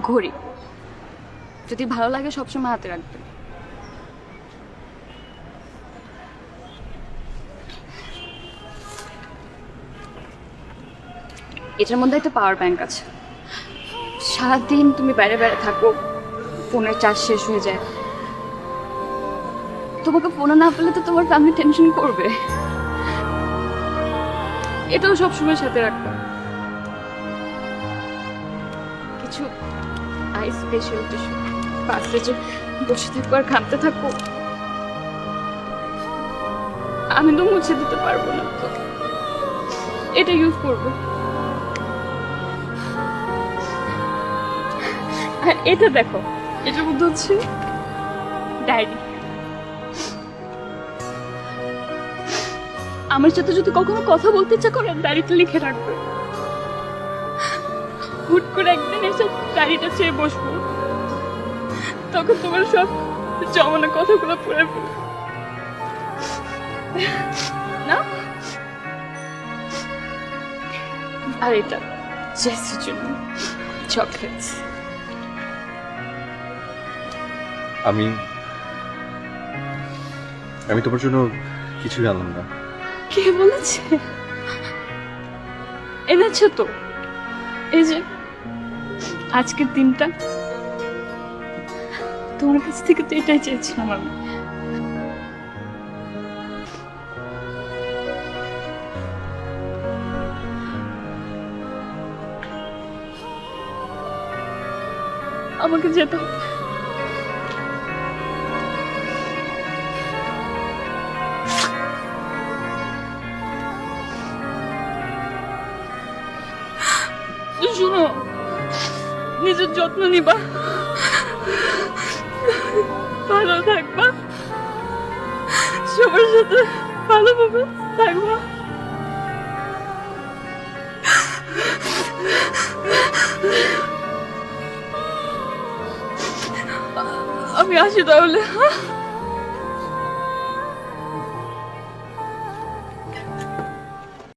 ঘড়ি যদি ভালো লাগে সবসময় হাতে রাখবে। এটার মধ্যে একটা পাওয়ার ব্যাংক আছে। সারাদিন তুমি বাইরে বাইরে থাকো, ফোনের চার্জ শেষ হয়ে যায়, তোমাকে ফোনে না পেলে তো তোমার ফ্যামিলি টেনশন করবে। এটাও সবসময় সাথে রাখবে। কিছু আইস ফেশিয়াল টিস্যু, পাশে যে বসে থাকবো আর ঘামতে থাকবো, আমি তো মুছে দিতে পারবো না, তো এটা ইউজ করবো। আর এটা দেখো, এটার মধ্যে হচ্ছে ডায়েরি। আমার সাথে যদি কখনো কথা বলতে ইচ্ছা করে ডায়েরিতে লিখে রাখবে। হুট করে একদিন এসে ডায়েরিটা চেয়ে বসবো, তখন তোমার সব জমানো কথাগুলো পড়ে ফেলবে না। আর এটা জেসির জন্য চকলেটস। আমি আমি তোমার জন্য কিছু আনলাম না। কে বলেছে? এনেছো তো, এই যে আজকের দিনটা তোমার কাছ থেকে তো এটাই চেয়েছিলাম আমি। আমাকে যেতে হবে। শুনো, নিজের যত্ন নিবা, ভালো থাকবা, সবার সাথে ভালোভাবে থাকবা। আমি আসি তাহলে।